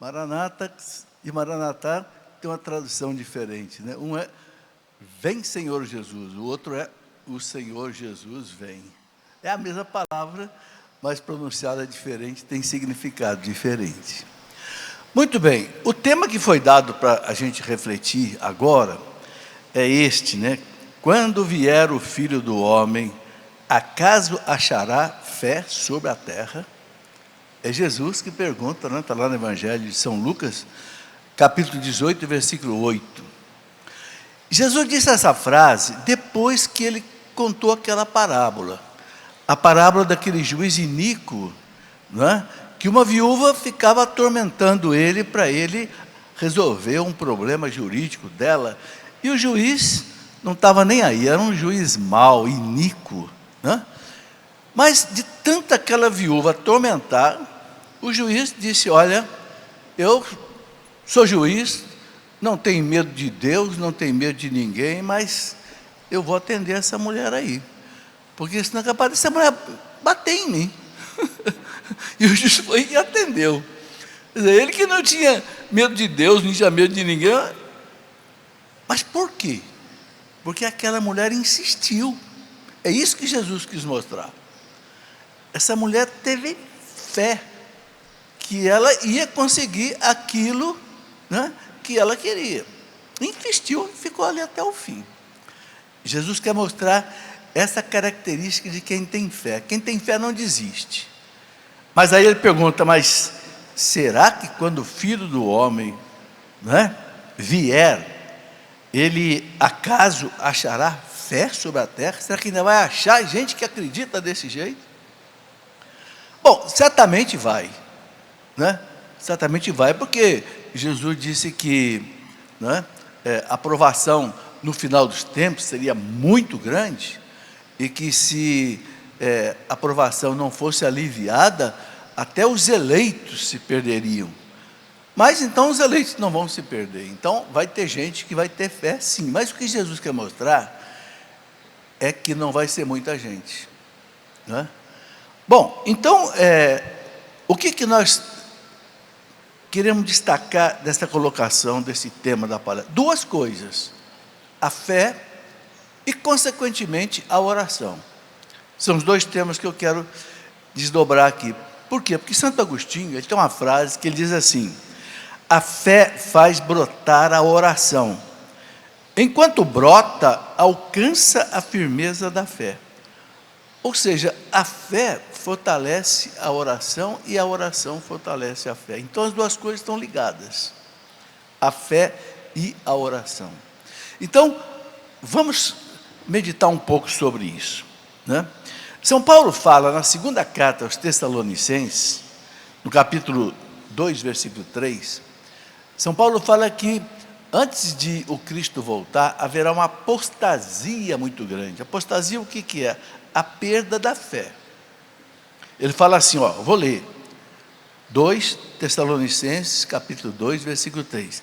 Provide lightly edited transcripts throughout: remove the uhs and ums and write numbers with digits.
Maranata e Maranatá tem uma tradução diferente, né? Um é vem Senhor Jesus, o outro é o Senhor Jesus vem. É a mesma palavra, mas pronunciada diferente, tem significado diferente. Muito bem, o tema que foi dado para a gente refletir agora é este, né? Quando vier o Filho do Homem, acaso achará fé sobre a terra? É Jesus que pergunta, né? Está lá no Evangelho de São Lucas, capítulo 18, versículo 8. Jesus disse essa frase depois que ele contou aquela parábola. A parábola daquele juiz iníquo, não é? Que uma viúva ficava atormentando ele para ele resolver um problema jurídico dela. E o juiz não estava nem aí, era um juiz mau, iníquo, né? Mas de tanta aquela viúva atormentar, o juiz disse: olha, eu sou juiz, não tenho medo de Deus, não tenho medo de ninguém, mas eu vou atender essa mulher aí, porque senão é capaz dessa mulher bater em mim. E o juiz foi e atendeu. Quer dizer, ele que não tinha medo de Deus, não tinha medo de ninguém. Mas por quê? Porque aquela mulher insistiu. É isso que Jesus quis mostrar. Essa mulher teve fé que ela ia conseguir aquilo, né, que ela queria. Insistiu e ficou ali até o fim. Jesus quer mostrar essa característica de quem tem fé. Quem tem fé não desiste. Mas aí ele pergunta: mas será que quando o Filho do Homem, né, vier, ele acaso achará fé sobre a terra? Será que ainda vai achar gente que acredita desse jeito? Bom, certamente vai, né? Certamente vai, porque Jesus disse que, né, a aprovação no final dos tempos seria muito grande, e que se a aprovação não fosse aliviada, até os eleitos se perderiam. Mas então os eleitos não vão se perder. Então vai ter gente que vai ter fé, sim. Mas o que Jesus quer mostrar é que não vai ser muita gente, né? Bom, então o que nós queremos destacar dessa colocação, desse tema da palavra? Duas coisas: a fé e, consequentemente, a oração. São os dois temas que eu quero desdobrar aqui. Por quê? Porque Santo Agostinho, ele tem uma frase que ele diz assim: a fé faz brotar a oração. Enquanto brota, alcança a firmeza da fé. Ou seja, a fé fortalece a oração e a oração fortalece a fé. Então as duas coisas estão ligadas, a fé e a oração. Então, vamos meditar um pouco sobre isso, né? São Paulo fala na segunda carta aos Tessalonicenses, no capítulo 2, versículo 3, São Paulo fala que antes de o Cristo voltar, haverá uma apostasia muito grande. Apostasia, o que é? A perda da fé. Ele fala assim, ó, vou ler, 2 Tessalonicenses, capítulo 2, versículo 3.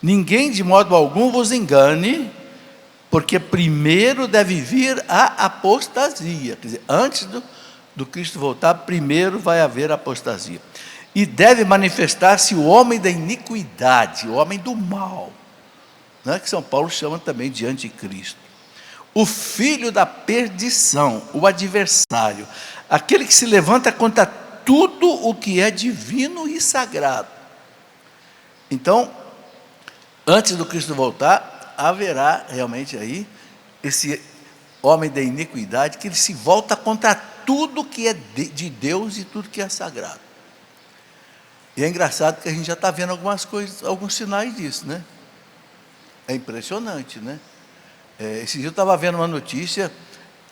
Ninguém de modo algum vos engane, porque primeiro deve vir a apostasia. Quer dizer, antes do Cristo voltar, primeiro vai haver apostasia. E deve manifestar-se o homem da iniquidade, o homem do mal, né, que São Paulo chama também de anticristo. O filho da perdição, o adversário, aquele que se levanta contra tudo o que é divino e sagrado. Então, antes do Cristo voltar, haverá realmente aí esse homem da iniquidade, que ele se volta contra tudo que é de Deus e tudo que é sagrado. E é engraçado que a gente já está vendo algumas coisas, alguns sinais disso, né? É impressionante, né? Esse dia eu estava vendo uma notícia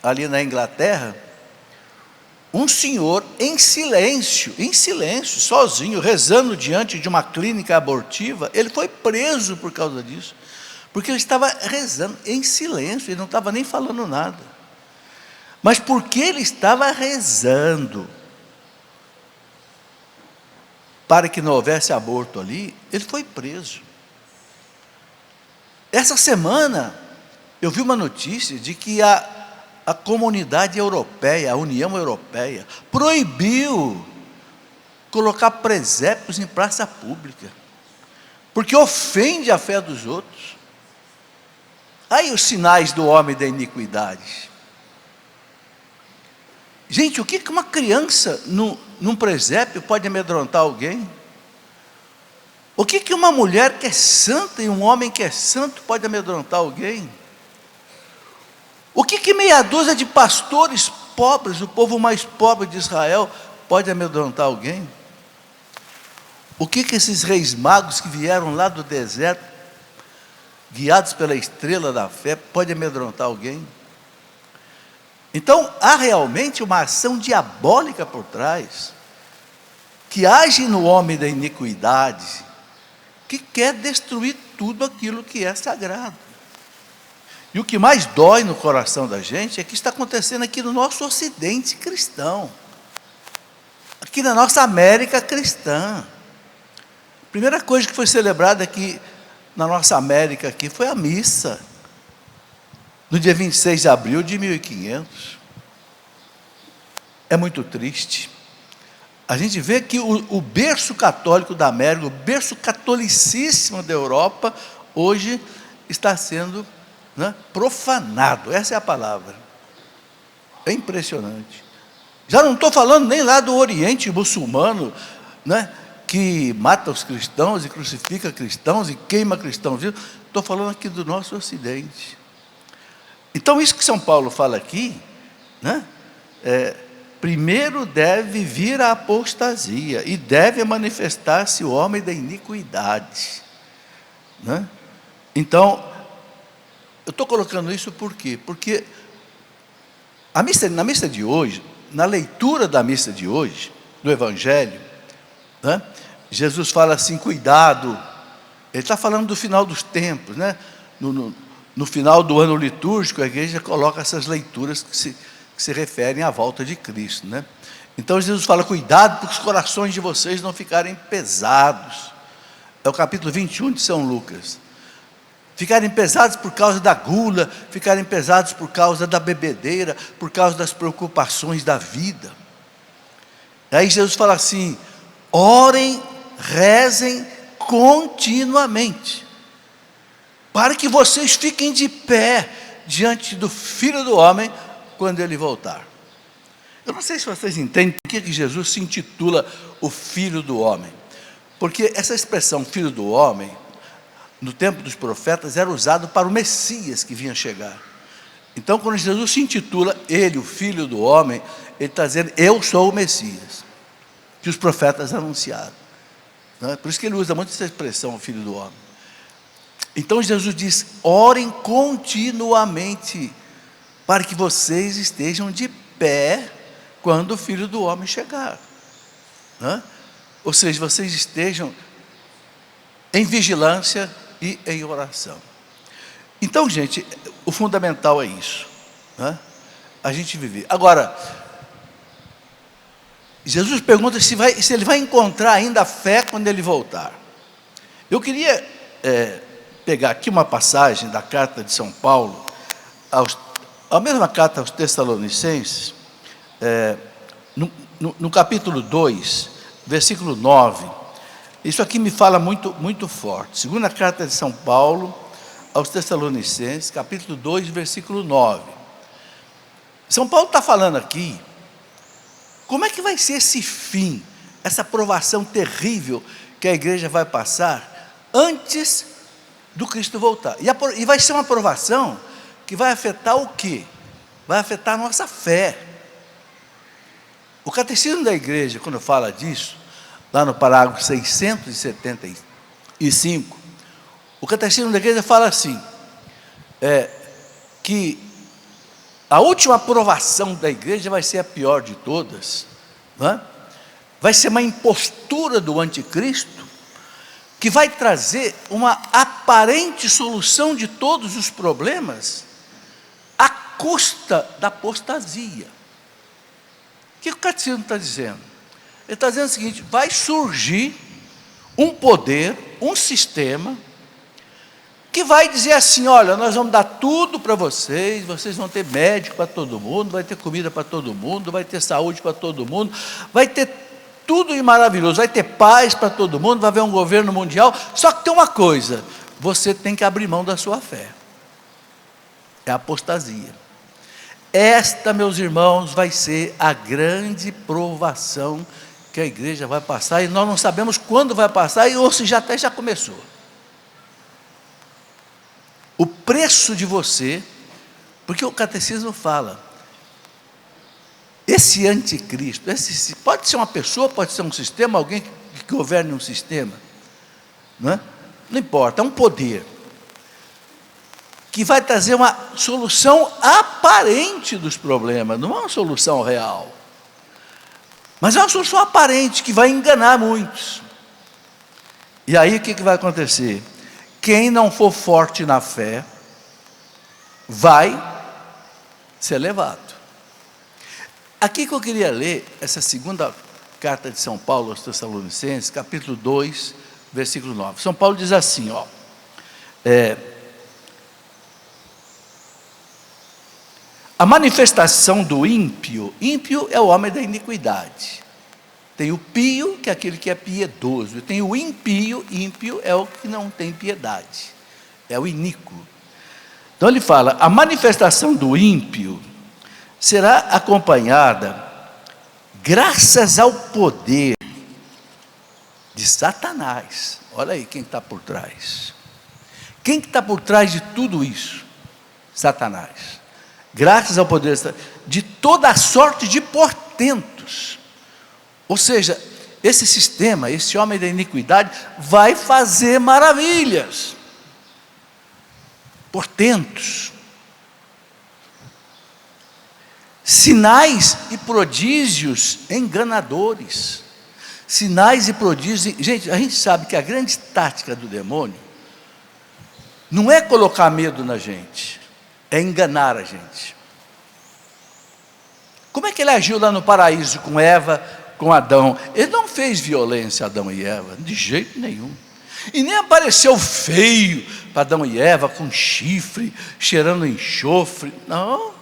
ali na Inglaterra, um senhor em silêncio, sozinho, rezando diante de uma clínica abortiva. Ele foi preso por causa disso, porque ele estava rezando em silêncio, ele não estava nem falando nada. Mas porque ele estava rezando para que não houvesse aborto ali, ele foi preso. Essa semana, eu vi uma notícia de que a comunidade europeia, a União Europeia, proibiu colocar presépios em praça pública, porque ofende a fé dos outros. Aí os sinais do homem da iniquidade. Gente, o que uma criança num presépio pode amedrontar alguém? O que uma mulher que é santa e um homem que é santo pode amedrontar alguém? O que meia dúzia de pastores pobres, o povo mais pobre de Israel, pode amedrontar alguém? O que esses reis magos que vieram lá do deserto, guiados pela estrela da fé, pode amedrontar alguém? Então, há realmente uma ação diabólica por trás, que age no homem da iniquidade, que quer destruir tudo aquilo que é sagrado. E o que mais dói no coração da gente é que está acontecendo aqui no nosso ocidente cristão, aqui na nossa América cristã. A primeira coisa que foi celebrada aqui na nossa América aqui foi a missa, no dia 26 de abril de 1500. É muito triste. A gente vê que o berço católico da América, o berço catolicíssimo da Europa, hoje está sendo, né, profanado. Essa é a palavra. É impressionante. Já não estou falando nem lá do Oriente muçulmano, né, que mata os cristãos e crucifica cristãos e queima cristãos. Estou falando aqui do nosso Ocidente. Então, isso que São Paulo fala aqui, né, primeiro deve vir a apostasia, e deve manifestar-se o homem da iniquidade, né? Então, eu estou colocando isso por quê? Porque na missa de hoje, na leitura da missa de hoje, do Evangelho, né, Jesus fala assim, cuidado, ele está falando do final dos tempos, né? No final do ano litúrgico, a igreja coloca essas leituras que se referem à volta de Cristo, né? Então Jesus fala, cuidado para os corações de vocês não ficarem pesados. É o capítulo 21 de São Lucas. Ficarem pesados por causa da gula, ficarem pesados por causa da bebedeira, por causa das preocupações da vida. Aí Jesus fala assim, orem, rezem continuamente, para que vocês fiquem de pé diante do Filho do Homem, quando Ele voltar. Eu não sei se vocês entendem por que Jesus se intitula o Filho do Homem, porque essa expressão Filho do Homem, no tempo dos profetas, era usado para o Messias que vinha chegar. Então, quando Jesus se intitula Ele, o Filho do Homem, Ele está dizendo, eu sou o Messias, que os profetas anunciaram, né? Por isso que Ele usa muito essa expressão, o Filho do Homem. Então Jesus diz, orem continuamente, para que vocês estejam de pé, quando o Filho do Homem chegar, né? Ou seja, vocês estejam em vigilância e em oração. Então, gente, o fundamental é isso, né? A gente viver. Agora, Jesus pergunta se Ele vai encontrar ainda a fé quando Ele voltar. Eu queria pegar aqui uma passagem da carta de São Paulo, a mesma carta aos Tessalonicenses, no capítulo 2, versículo 9. Isso aqui me fala muito, muito forte. Segunda carta de São Paulo aos Tessalonicenses, capítulo 2, versículo 9. São Paulo está falando aqui, como é que vai ser esse fim, essa provação terrível que a igreja vai passar antes do Cristo voltar. E vai ser uma provação que vai afetar o quê? Vai afetar a nossa fé. O catecismo da igreja, quando fala disso, lá no parágrafo 675, o catecismo da igreja fala assim, que a última provação da igreja vai ser a pior de todas, não é? Vai ser uma impostura do anticristo, que vai trazer uma aparente solução de todos os problemas, à custa da apostasia. O que o catecismo está dizendo? Ele está dizendo o seguinte, vai surgir um poder, um sistema, que vai dizer assim, olha, nós vamos dar tudo para vocês, vocês vão ter médico para todo mundo, vai ter comida para todo mundo, vai ter saúde para todo mundo, vai ter tudo de maravilhoso, vai ter paz para todo mundo, vai haver um governo mundial, só que tem uma coisa, você tem que abrir mão da sua fé, é a apostasia. Esta, meus irmãos, vai ser a grande provação que a igreja vai passar, e nós não sabemos quando vai passar, ou se até já começou. O preço de você, porque o catecismo fala, esse anticristo, pode ser uma pessoa, pode ser um sistema, alguém que governe um sistema, não é? Não importa, é um poder, que vai trazer uma solução aparente dos problemas, não é uma solução real, mas é uma solução aparente, que vai enganar muitos. E aí o que vai acontecer? Quem não for forte na fé, vai ser levado. Aqui que eu queria ler, essa segunda carta de São Paulo aos Tessalonicenses, capítulo 2, versículo 9. São Paulo diz assim, a manifestação do ímpio é o homem da iniquidade. Tem o pio, que é aquele que é piedoso, e tem o ímpio é o que não tem piedade, é o iníquo. Então ele fala, a manifestação do ímpio será acompanhada, graças ao poder de Satanás. Olha aí quem está por trás. Quem que está por trás de tudo isso? Satanás. Graças ao poder de toda a sorte de portentos. Ou seja, esse sistema, esse homem da iniquidade, vai fazer maravilhas. Portentos. Sinais e prodígios enganadores. Sinais e prodígios. Gente, a gente sabe que a grande tática do demônio não é colocar medo na gente, é enganar a gente. Como é que ele agiu lá no paraíso com Eva, com Adão? Ele não fez violência a Adão e Eva, de jeito nenhum. E nem apareceu feio para Adão e Eva, com chifre, cheirando enxofre. Não.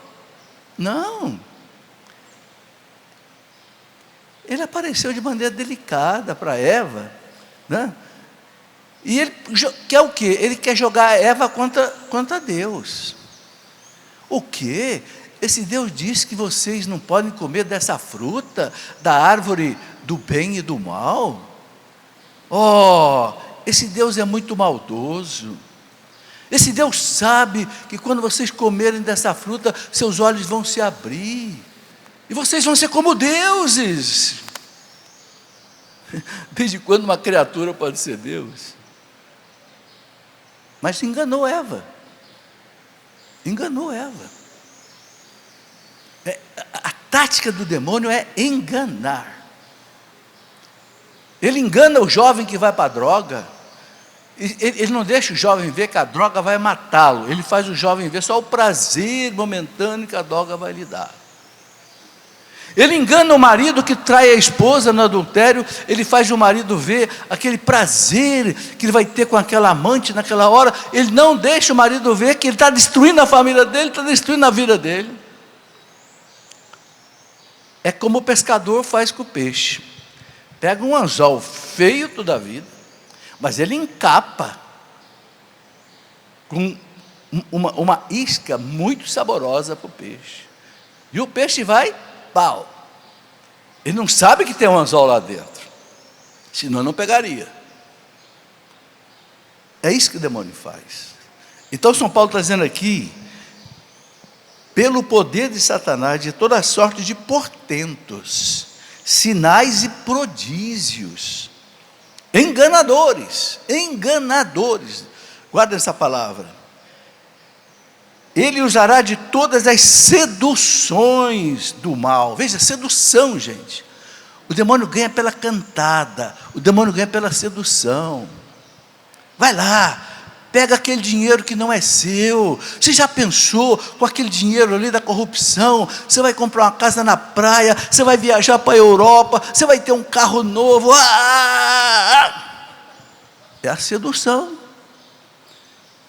Ele apareceu de maneira delicada para Eva, né? E ele quer o quê? Ele quer jogar Eva contra Deus. O quê? Esse Deus diz que vocês não podem comer dessa fruta, da árvore do bem e do mal? Esse Deus é muito maldoso. Esse Deus sabe que quando vocês comerem dessa fruta, seus olhos vão se abrir, e vocês vão ser como deuses. Desde quando uma criatura pode ser Deus? Mas enganou Eva. A tática do demônio é enganar. Ele engana o jovem que vai para a droga. Ele não deixa o jovem ver que a droga vai matá-lo. Ele faz o jovem ver só o prazer momentâneo que a droga vai lhe dar. Ele engana o marido que trai a esposa no adultério. Ele faz o marido ver aquele prazer que ele vai ter com aquela amante naquela hora. Ele não deixa o marido ver que ele está destruindo a família dele, está destruindo a vida dele. É como o pescador faz com o peixe. Pega um anzol feio toda a vida, mas ele encapa com uma isca muito saborosa para o peixe. E o peixe vai, pau. Ele não sabe que tem um anzol lá dentro, senão não pegaria. É isso que o demônio faz. Então São Paulo está dizendo aqui, pelo poder de Satanás, de toda sorte de portentos, sinais e prodígios, enganadores, guarda essa palavra. Ele usará de todas as seduções do mal. Veja, sedução, gente. O demônio ganha pela cantada, o demônio ganha pela sedução. Vai lá, pega aquele dinheiro que não é seu. Você já pensou com aquele dinheiro ali da corrupção? Você vai comprar uma casa na praia, você vai viajar para a Europa, você vai ter um carro novo. É a sedução.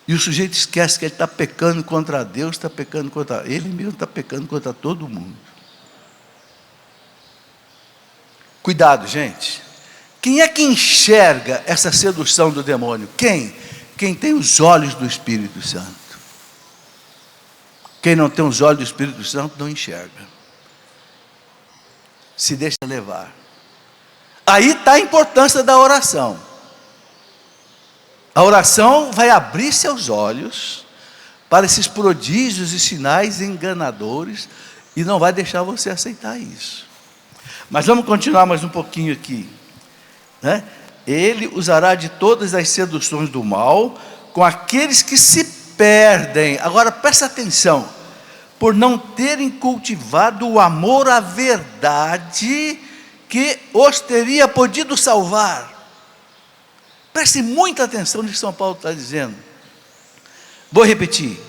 E o sujeito esquece que ele está pecando contra Deus, está pecando contra ele mesmo, está pecando contra todo mundo. Cuidado, gente. Quem é que enxerga essa sedução do demônio? Quem? Quem tem os olhos do Espírito Santo. Quem não tem os olhos do Espírito Santo não enxerga. Se deixa levar. Aí está a importância da oração. A oração vai abrir seus olhos para esses prodígios e sinais enganadores e não vai deixar você aceitar isso. Mas vamos continuar mais um pouquinho aqui, né? Ele usará de todas as seduções do mal com aqueles que se perdem. Agora presta atenção, por não terem cultivado o amor à verdade que os teria podido salvar. Preste muita atenção no que São Paulo está dizendo. Vou repetir.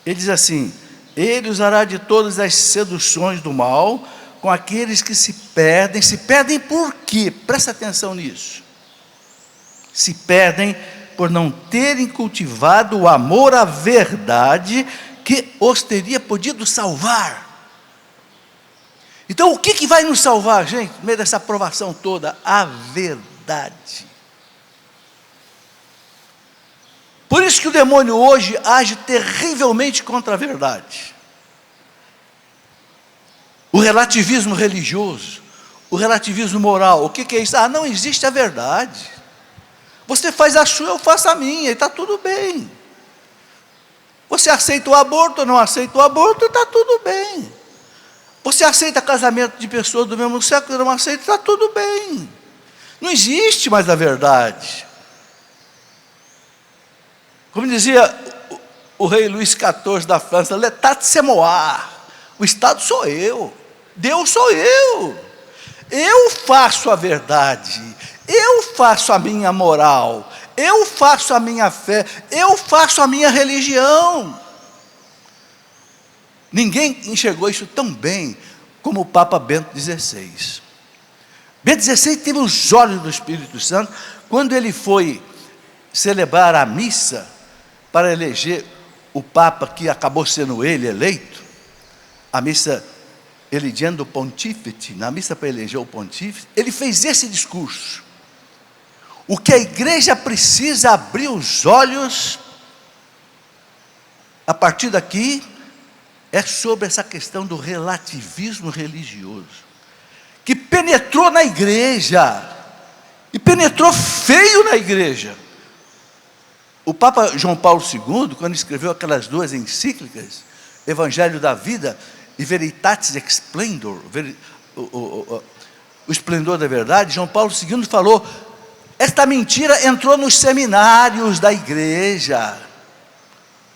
Ele diz assim: ele usará de todas as seduções do mal com aqueles que se perdem. Se perdem por quê? Presta atenção nisso. Se perdem por não terem cultivado o amor à verdade que os teria podido salvar. Então o que vai nos salvar, gente, no meio dessa aprovação toda? A verdade. Por isso que o demônio hoje age terrivelmente contra a verdade. O relativismo religioso, o relativismo moral, o que é isso? Não existe a verdade. Você faz a sua, eu faço a minha, e está tudo bem. Você aceita o aborto, eu não aceito o aborto, está tudo bem. Você aceita casamento de pessoas do mesmo sexo, eu não aceito, está tudo bem. Não existe mais a verdade. Como dizia o rei Luís XIV da França, l'état c'est moi. O Estado sou eu, Deus sou eu. Eu faço a verdade, eu faço a minha moral, eu faço a minha fé, eu faço a minha religião. Ninguém enxergou isso tão bem como o Papa Bento XVI. Bento XVI teve os olhos do Espírito Santo quando ele foi celebrar a missa para eleger o Papa que acabou sendo ele eleito. A missa elegendo o pontífice, na missa para eleger o pontífice, ele fez esse discurso: o que a igreja precisa abrir os olhos a partir daqui é sobre essa questão do relativismo religioso, que penetrou na igreja, e penetrou feio na igreja. O Papa João Paulo II, quando escreveu aquelas duas encíclicas, Evangelho da Vida e Veritatis Splendor, o esplendor da verdade, João Paulo II falou: esta mentira entrou nos seminários da igreja.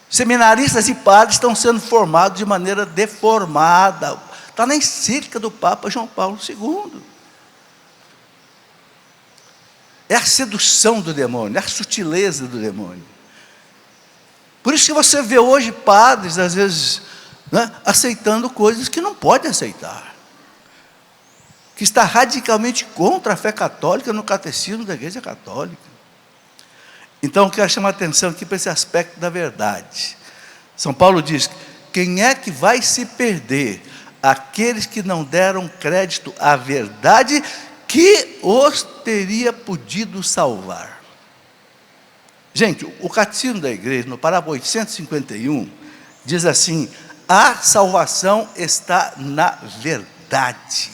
Seminaristas e padres estão sendo formados de maneira deformada. Está na encíclica do Papa João Paulo II. É a sedução do demônio, é a sutileza do demônio. Por isso que você vê hoje padres, às vezes, né, aceitando coisas que não pode aceitar, que está radicalmente contra a fé católica no catecismo da Igreja Católica. Então, eu quero chamar a atenção aqui para esse aspecto da verdade. São Paulo diz: quem é que vai se perder? Aqueles que não deram crédito à verdade que os teria podido salvar. Gente, o catecismo da igreja, no parágrafo 851, diz assim: a salvação está na verdade.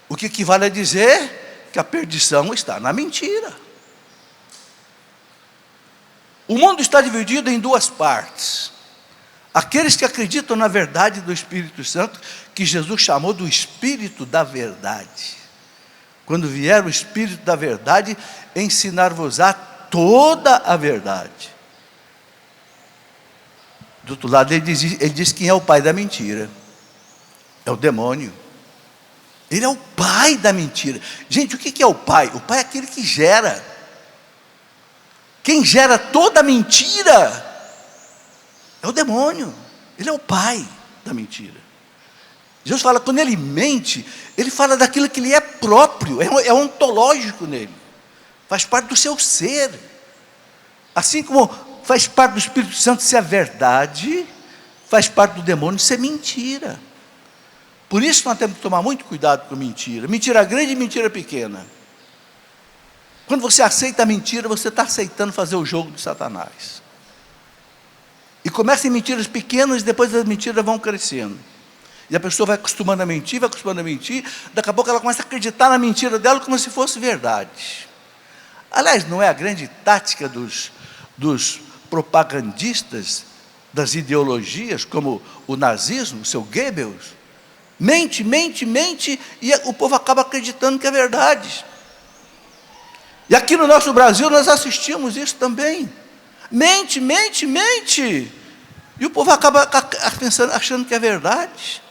O que equivale a dizer que a perdição está na mentira. O mundo está dividido em duas partes: aqueles que acreditam na verdade do Espírito Santo, que Jesus chamou do Espírito da verdade. Quando vier o Espírito da verdade, ensinar-vos-á toda a verdade. Do outro lado, ele diz quem é o pai da mentira. É o demônio. Ele é o pai da mentira. Gente, o que é o pai? O pai é aquele que gera. Quem gera toda a mentira é o demônio. Ele é o pai da mentira. Jesus fala, quando ele mente, ele fala daquilo que lhe é próprio, é ontológico nele, faz parte do seu ser. Assim como faz parte do Espírito Santo ser a verdade, faz parte do demônio ser mentira. Por isso nós temos que tomar muito cuidado com mentira. Mentira grande e mentira pequena. Quando você aceita a mentira, você está aceitando fazer o jogo de Satanás. E começa em mentiras pequenas, e depois as mentiras vão crescendo. E a pessoa vai acostumando a mentir, daqui a pouco ela começa a acreditar na mentira dela como se fosse verdade. Aliás, não é a grande tática dos propagandistas, das ideologias, como o nazismo, o seu Goebbels? Mente, e o povo acaba acreditando que é verdade. E aqui no nosso Brasil nós assistimos isso também. Mente. E o povo acaba pensando, achando que é verdade.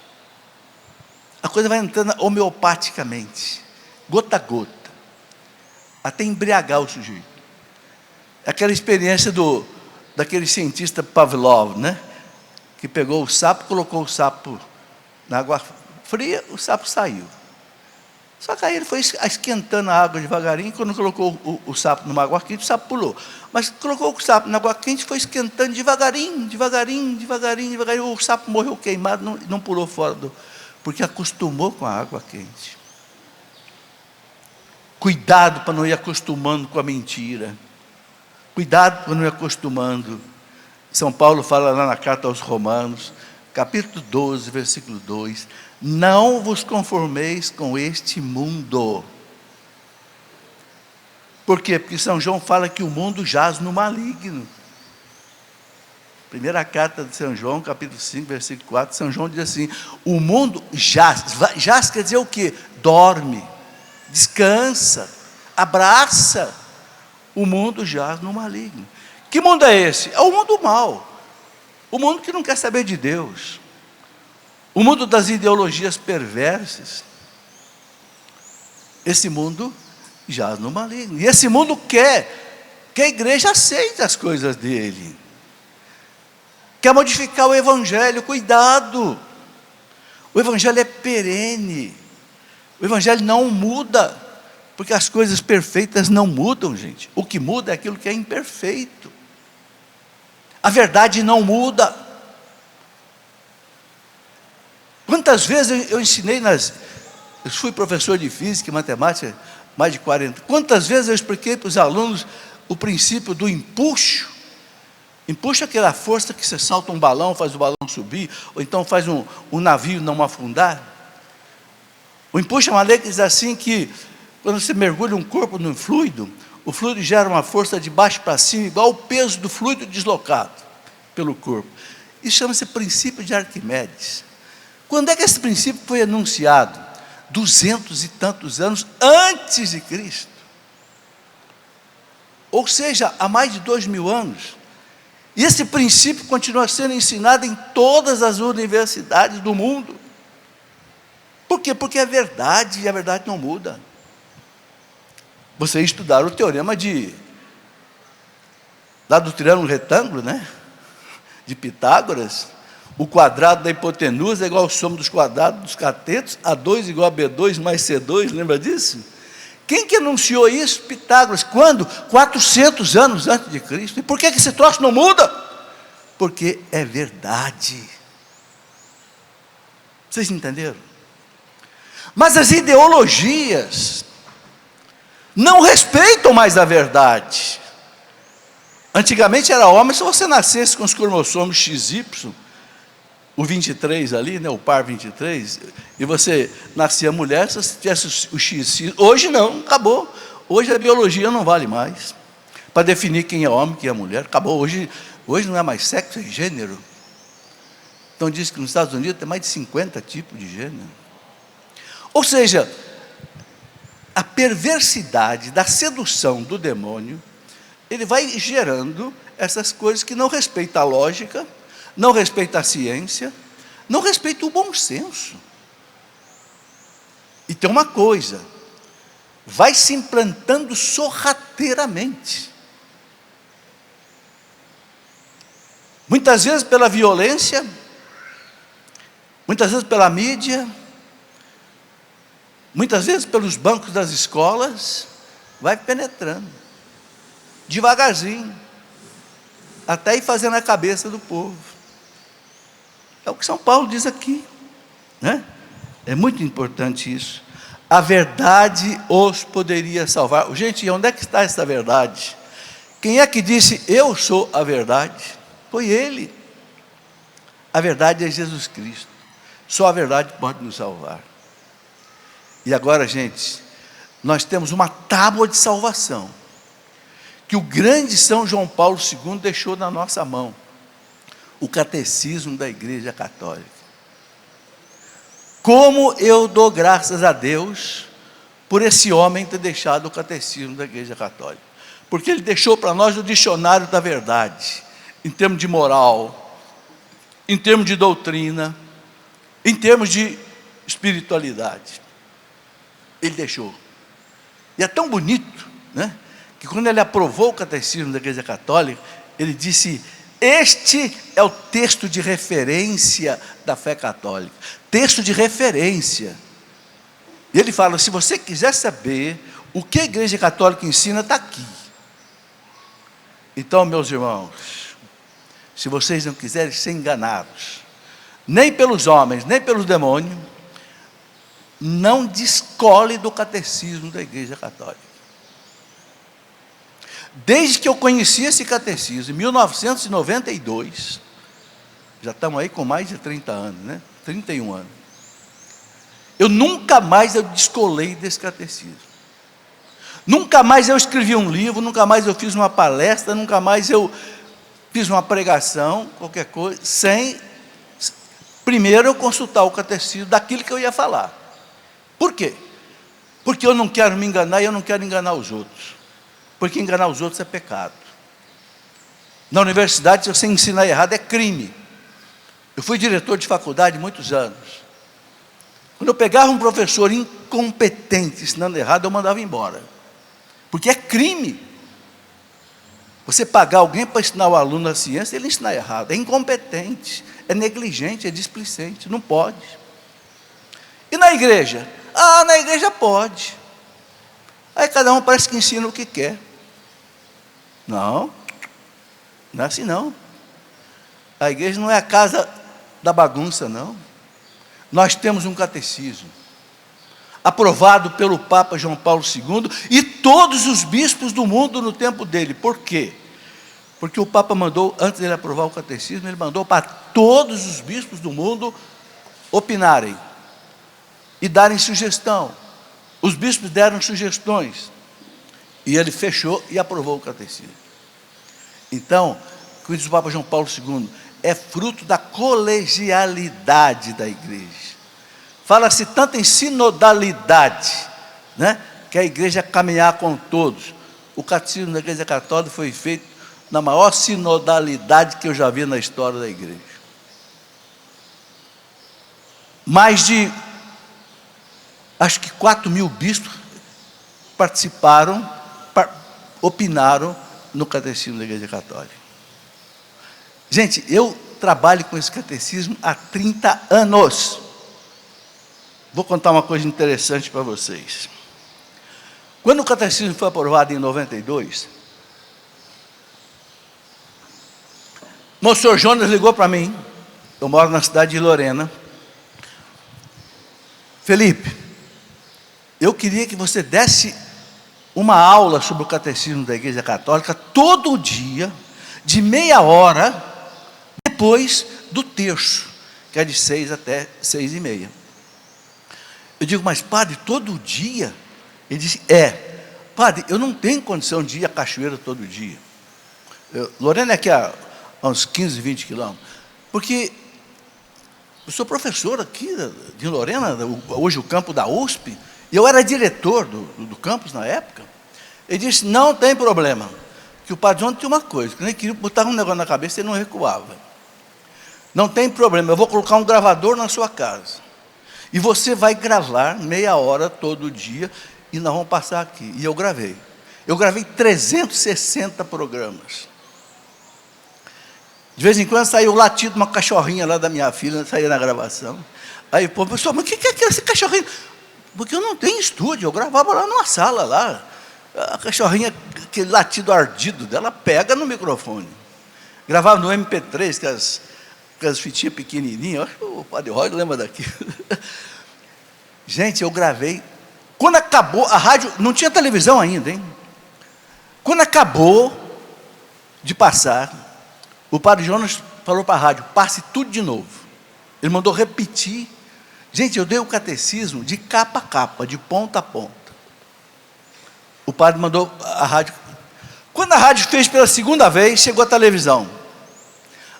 A coisa vai entrando homeopaticamente, gota a gota, até embriagar o sujeito. Aquela experiência daquele cientista Pavlov, né? Que pegou o sapo, colocou o sapo na água fria, o sapo saiu. Só que aí ele foi esquentando a água devagarinho. Quando colocou o sapo numa água quente, o sapo pulou. Mas colocou o sapo na água quente, foi esquentando devagarinho. O sapo morreu queimado, não pulou fora porque acostumou com a água quente. Cuidado para não ir acostumando com a mentira. Cuidado para não ir acostumando. São Paulo fala lá na carta aos Romanos, capítulo 12, versículo 2: não vos conformeis com este mundo. Por quê? Porque São João fala que o mundo jaz no maligno. Primeira carta de São João, capítulo 5, versículo 4, São João diz assim: o mundo jaz quer dizer o quê? Dorme, descansa, abraça. O mundo jaz no maligno. Que mundo é esse? É o mundo mau. O mundo que não quer saber de Deus. O mundo das ideologias perversas. Esse mundo jaz no maligno. E esse mundo quer que a igreja aceite as coisas dele. Quer modificar o evangelho. Cuidado. O evangelho é perene. O evangelho não muda. Porque as coisas perfeitas não mudam, gente. O que muda é aquilo que é imperfeito. A verdade não muda. Quantas vezes eu ensinei eu fui professor de física e matemática, mais de 40. Quantas vezes eu expliquei para os alunos o princípio do empuxo? Empuxo é aquela força que você salta um balão, faz o balão subir, ou então faz um navio não afundar. O empuxo é uma lei que diz assim que, quando você mergulha um corpo no fluido, o fluido gera uma força de baixo para cima, igual ao peso do fluido deslocado pelo corpo. Isso chama-se princípio de Arquimedes. Quando é que esse princípio foi enunciado? 200 e tantos anos antes de Cristo. Ou seja, há mais de 2000 anos. E esse princípio continua sendo ensinado em todas as universidades do mundo. Por quê? Porque é verdade, e a verdade não muda. Vocês estudaram o teorema lá do triângulo retângulo, né? De Pitágoras. O quadrado da hipotenusa é igual ao soma dos quadrados dos catetos, A2 igual a B2 mais C2, lembra disso? Quem que anunciou isso? Pitágoras. Quando? 400 anos antes de Cristo. E por que esse troço não muda? Porque é verdade. Vocês entenderam? Mas as ideologias não respeitam mais a verdade. Antigamente era homem, se você nascesse com os cromossomos XY, o 23 ali, né, o par 23, e você nascia mulher, se você tivesse o XX. Hoje não, acabou. Hoje a biologia não vale mais para definir quem é homem, quem é mulher. Acabou. Hoje não é mais sexo, é gênero. Então diz que nos Estados Unidos tem mais de 50 tipos de gênero. Ou seja, a perversidade da sedução do demônio, ele vai gerando essas coisas que não respeitam a lógica, não respeitam a ciência, não respeitam o bom senso. E tem uma coisa, vai se implantando sorrateiramente. Muitas vezes pela violência, muitas vezes pela mídia, muitas vezes pelos bancos das escolas, vai penetrando, devagarzinho, até ir fazendo a cabeça do povo. É o que São Paulo diz aqui, né? É muito importante isso. A verdade os poderia salvar. Gente, onde é que está essa verdade? Quem é que disse, eu sou a verdade? Foi Ele. A verdade é Jesus Cristo. Só a verdade pode nos salvar. E agora, gente, nós temos uma tábua de salvação, que o grande São João Paulo II deixou na nossa mão. O Catecismo da Igreja Católica. Como eu dou graças a Deus por esse homem ter deixado o Catecismo da Igreja Católica. Porque ele deixou para nós o dicionário da verdade, em termos de moral, em termos de doutrina, em termos de espiritualidade. Ele deixou. E é tão bonito, né, que quando ele aprovou o Catecismo da Igreja Católica, ele disse, este é o texto de referência da fé católica. Texto de referência. E ele fala, se você quiser saber o que a Igreja Católica ensina, está aqui. Então, meus irmãos, se vocês não quiserem ser enganados, nem pelos homens, nem pelos demônios, não descole do Catecismo da Igreja Católica. Desde que eu conheci esse catecismo, em 1992, já estamos aí com mais de 30 anos, né? 31 anos. Eu nunca mais eu descolei desse catecismo. Nunca mais eu escrevi um livro, nunca mais eu fiz uma palestra, nunca mais eu fiz uma pregação, qualquer coisa, sem primeiro eu consultar o catecismo daquilo que eu ia falar. Por quê? Porque eu não quero me enganar e eu não quero enganar os outros. Porque enganar os outros é pecado. Na universidade, se você ensinar errado, é crime. Eu fui diretor de faculdade muitos anos. Quando eu pegava um professor incompetente ensinando errado, eu mandava embora. Porque é crime. Você pagar alguém para ensinar o aluno a ciência, ele ensinar errado. É incompetente, é negligente, é displicente. Não pode. E na igreja? Ah, na igreja pode. Aí cada um parece que ensina o que quer. Não, não é assim não. A igreja não é a casa da bagunça, não. Nós temos um catecismo, aprovado pelo Papa João Paulo II, e todos os bispos do mundo no tempo dele. Por quê? Porque o Papa mandou, antes de ele aprovar o catecismo, ele mandou para todos os bispos do mundo opinarem, e darem sugestão. Os bispos deram sugestões, e ele fechou e aprovou o catecismo. Então, o que diz o Papa João Paulo II, é fruto da colegialidade da igreja. Fala-se tanto em sinodalidade, né, que a igreja caminhar com todos. O catecismo da Igreja Católica foi feito na maior sinodalidade que eu já vi na história da igreja. Mais de, acho que 4.000 bispos participaram, opinaram no catecismo da Igreja Católica. Gente, eu trabalho com esse catecismo há 30 anos. Vou contar uma coisa interessante para vocês. Quando o catecismo foi aprovado em 92, o senhor Jonas ligou para mim. Eu moro na cidade de Lorena. Felipe, eu queria que você desse uma aula sobre o catecismo da Igreja Católica todo dia, de meia hora, depois do terço, que é de 6 até 6:30. Eu digo, mas padre, todo dia? Ele disse, padre, eu não tenho condição de ir à cachoeira todo dia. Lorena é aqui a uns 15, 20 quilômetros, porque eu sou professor aqui de Lorena, hoje o campo da USP, e eu era diretor do campus na época. Ele disse, não tem problema, que o padre João tinha uma coisa, que ele queria botar um negócio na cabeça e ele não recuava. Não tem problema, eu vou colocar um gravador na sua casa, e você vai gravar meia hora todo dia, e nós vamos passar aqui. E eu gravei 360 programas. De vez em quando saiu o latido de uma cachorrinha lá da minha filha, saía na gravação. Aí, pô, pessoal, mas o que é esse cachorrinho? Porque eu não tenho estúdio, eu gravava lá numa sala lá. A cachorrinha, aquele latido ardido dela, pega no microfone. Gravava no MP3, que as fitinhas pequenininhas, acho que o padre Roy lembra daquilo. Gente, eu gravei. Quando acabou, a rádio, não tinha televisão ainda, hein? Quando acabou de passar, o padre Jonas falou para a rádio: passe tudo de novo. Ele mandou repetir. Gente, eu dei o catecismo de capa a capa, de ponta a ponta. O padre mandou a rádio. Quando a rádio fez pela segunda vez, chegou a televisão.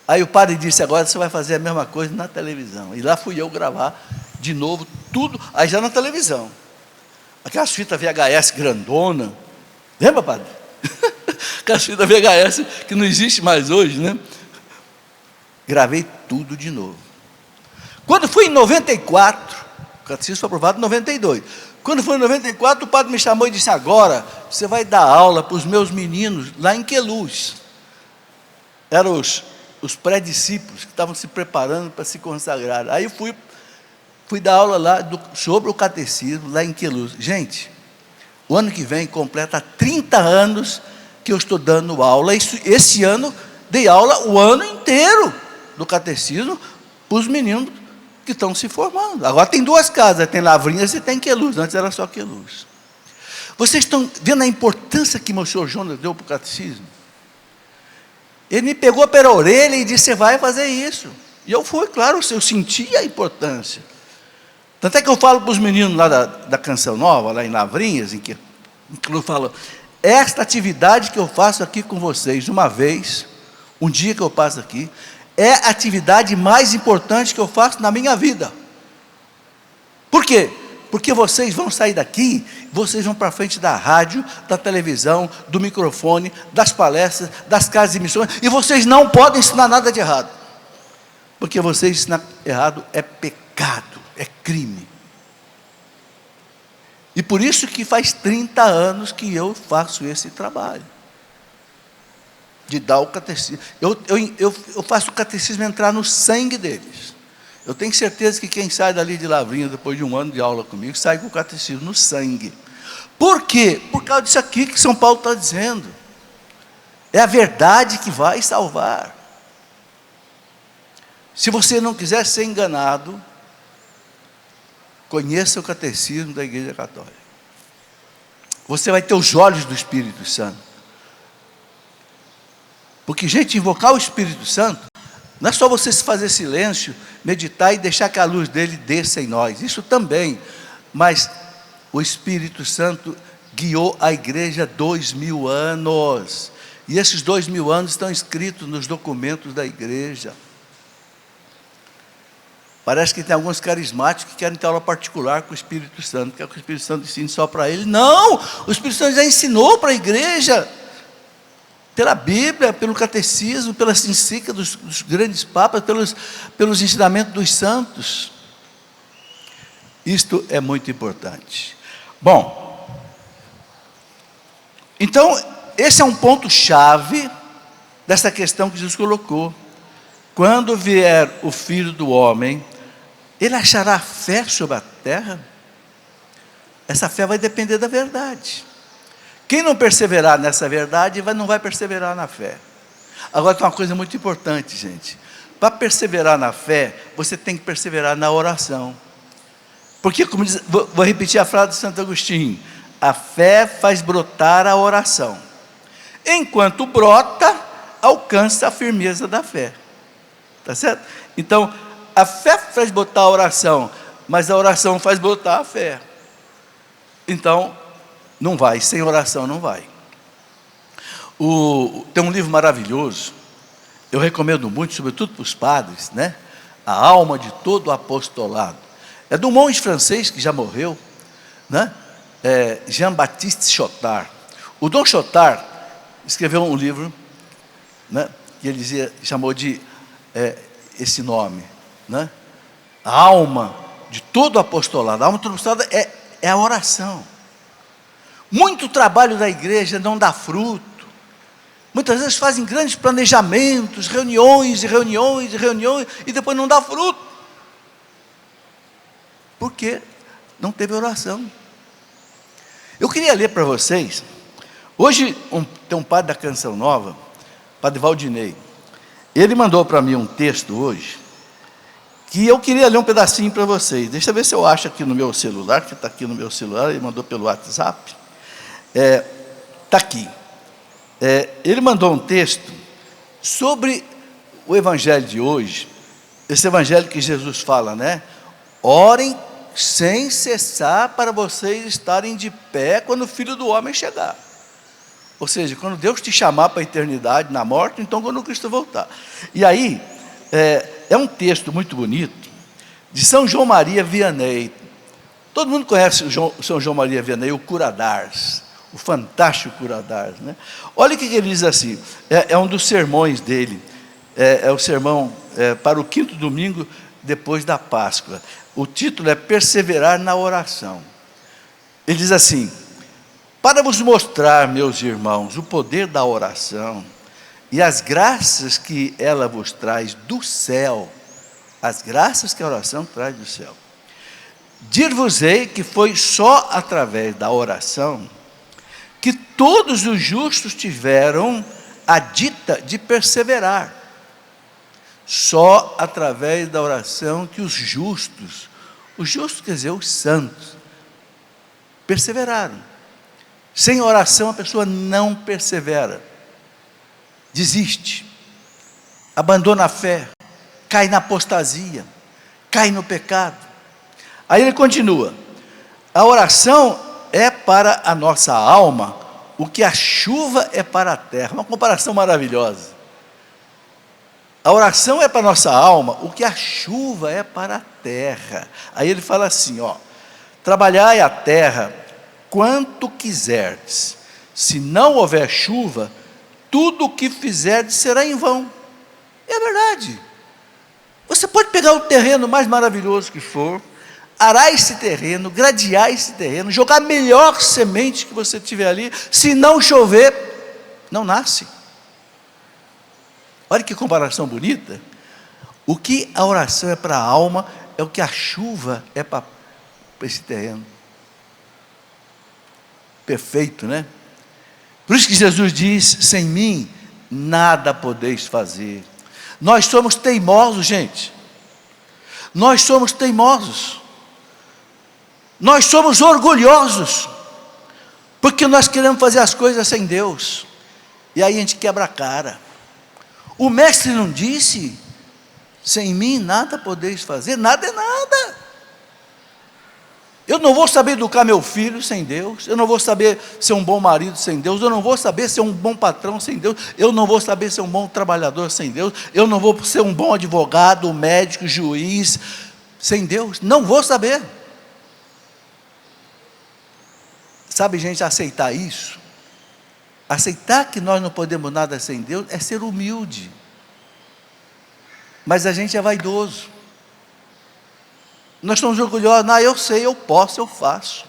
Aí o padre disse: agora você vai fazer a mesma coisa na televisão. E lá fui eu gravar de novo tudo, aí já na televisão. Aquelas fitas VHS grandona. Lembra, padre? Aquelas fitas VHS que não existe mais hoje, né? Gravei tudo de novo. Quando fui em 94, o catecismo foi aprovado em 92. Quando foi em 94, o padre me chamou e disse: agora você vai dar aula para os meus meninos lá em Queluz. Eram os pré-discípulos que estavam se preparando para se consagrar. Aí fui dar aula lá sobre o catecismo, lá em Queluz. Gente, o ano que vem completa 30 anos que eu estou dando aula. Esse ano dei aula o ano inteiro do catecismo para os meninos que estão se formando. Agora tem duas casas, tem Lavrinhas e tem Queluz. Antes era só Queluz. Vocês estão vendo a importância que o senhor Jonas deu para o catecismo? Ele me pegou pela orelha e disse: você vai fazer isso. E eu fui, claro, eu senti a importância. Tanto é que eu falo para os meninos lá da Canção Nova, lá em Lavrinhas, em que eu falo: esta atividade que eu faço aqui com vocês, uma vez, um dia que eu passo aqui, é a atividade mais importante que eu faço na minha vida. Por quê? Porque vocês vão sair daqui, vocês vão para frente da rádio, da televisão, do microfone, das palestras, das casas de missões, e vocês não podem ensinar nada de errado. Porque vocês ensinar errado é pecado, é crime. E por isso que faz 30 anos que eu faço esse trabalho. De dar o catecismo. Eu faço o catecismo entrar no sangue deles. Eu tenho certeza que quem sai dali de Lavrinha, depois de um ano de aula comigo, sai com o catecismo no sangue. Por quê? Por causa disso aqui que São Paulo está dizendo. É a verdade que vai salvar. Se você não quiser ser enganado, conheça o catecismo da Igreja Católica. Você vai ter os olhos do Espírito Santo. Porque, gente, invocar o Espírito Santo não é só você se fazer silêncio, meditar e deixar que a luz dele desça em nós. Isso também. Mas o Espírito Santo guiou a igreja 2000 anos. E esses 2000 anos estão escritos nos documentos da igreja. Parece que tem alguns carismáticos que querem ter aula particular com o Espírito Santo, quer que o Espírito Santo ensine só para ele. Não! O Espírito Santo já ensinou para a igreja, pela Bíblia, pelo catecismo, pelas encíclicas dos grandes papas, pelos ensinamentos dos santos. Isto é muito importante. Bom, então, esse é um ponto-chave dessa questão que Jesus colocou. Quando vier o Filho do Homem, ele achará fé sobre a terra? Essa fé vai depender da verdade. Quem não perseverar nessa verdade, não vai perseverar na fé. Agora tem uma coisa muito importante, gente. Para perseverar na fé, você tem que perseverar na oração. Porque, como diz, vou repetir a frase de Santo Agostinho: a fé faz brotar a oração. Enquanto brota, alcança a firmeza da fé. Está certo? Então, a fé faz brotar a oração, mas a oração faz brotar a fé. Então, não vai, sem oração não vai. Tem um livro maravilhoso, eu recomendo muito, sobretudo para os padres, né? A Alma de Todo o Apostolado. É de um monge francês que já morreu, né? Jean-Baptiste Chotard. O Dom Chotard escreveu um livro, né? Que ele chamou de esse nome, né? A alma de todo o apostolado. A alma de todo o apostolado é a oração. Muito trabalho da igreja não dá fruto. Muitas vezes fazem grandes planejamentos, reuniões e reuniões e reuniões, e depois não dá fruto. Por quê? Não teve oração. Eu queria ler para vocês. Hoje tem um padre da Canção Nova, padre Valdinei. Ele mandou para mim um texto hoje, que eu queria ler um pedacinho para vocês. Deixa eu ver se eu acho aqui no meu celular, que está aqui no meu celular, ele mandou pelo WhatsApp. Está aqui. Ele mandou um texto sobre o evangelho de hoje, esse evangelho que Jesus fala, né? Orem sem cessar para vocês estarem de pé quando o Filho do Homem chegar. Ou seja, quando Deus te chamar para a eternidade, na morte, então quando Cristo voltar. E aí, é um texto muito bonito, de São João Maria Vianney. Todo mundo conhece o São João Maria Vianney, o cura d'Ars, o fantástico cura d'Ars, né? Olha o que ele diz assim, é um dos sermões dele, é o sermão para o 5º domingo depois da Páscoa. O título é Perseverar na Oração. Ele diz assim: para vos mostrar, meus irmãos, o poder da oração e as graças que ela vos traz do céu, as graças que a oração traz do céu, dir-vos-ei que foi só através da oração que todos os justos tiveram a dita de perseverar. Só através da oração que os justos quer dizer os santos, perseveraram. Sem oração a pessoa não persevera, desiste, abandona a fé, cai na apostasia, cai no pecado. Aí ele continua: a oração é para a nossa alma o que a chuva é para a terra. Uma comparação maravilhosa. A oração é para a nossa alma o que a chuva é para a terra. Aí ele fala assim, trabalhai a terra quanto quiserdes, se não houver chuva, tudo o que fizerdes será em vão. É verdade. Você pode pegar o terreno mais maravilhoso que for, arar esse terreno, gradear esse terreno, jogar a melhor semente que você tiver ali, se não chover, não nasce. Olha que comparação bonita. O que a oração é para a alma, é o que a chuva é para esse terreno. Perfeito, né? Por isso que Jesus diz: sem mim nada podeis fazer. Nós somos teimosos, gente. Nós somos teimosos. Nós somos orgulhosos, porque nós queremos fazer as coisas sem Deus, e aí a gente quebra a cara. O mestre não disse: sem mim nada podeis fazer? Nada é nada. Eu não vou saber educar meu filho sem Deus, eu não vou saber ser um bom marido sem Deus, eu não vou saber ser um bom patrão sem Deus, eu não vou saber ser um bom trabalhador sem Deus, eu não vou ser um bom advogado, médico, juiz sem Deus, não vou saber. Sabe, gente, aceitar isso, aceitar que nós não podemos nada sem Deus, é ser humilde. Mas a gente é vaidoso. Nós somos orgulhosos. Não, eu sei, eu posso, eu faço.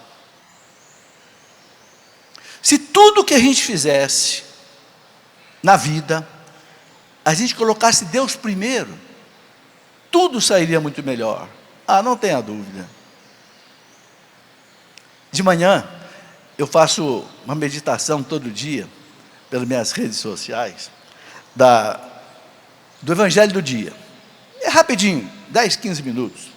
Se tudo que a gente fizesse na vida, a gente colocasse Deus primeiro, tudo sairia muito melhor. Não tenha dúvida. De manhã, eu faço uma meditação todo dia, pelas minhas redes sociais, do Evangelho do dia. É rapidinho, 10, 15 minutos.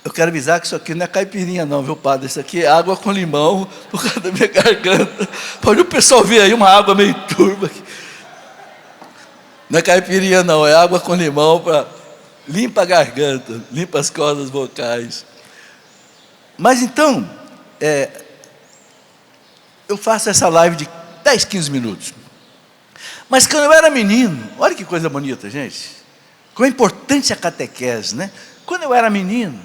Eu quero avisar que isso aqui não é caipirinha não, viu, padre? Isso aqui é água com limão, por causa da minha garganta. Pode o pessoal ver aí uma água meio turva aqui. Não é caipirinha não, é água com limão para limpa a garganta, limpa as cordas vocais. Mas então, eu faço essa live de 10, 15 minutos. Mas quando eu era menino, olha que coisa bonita, gente. Como é importante a catequese, né? Quando eu era menino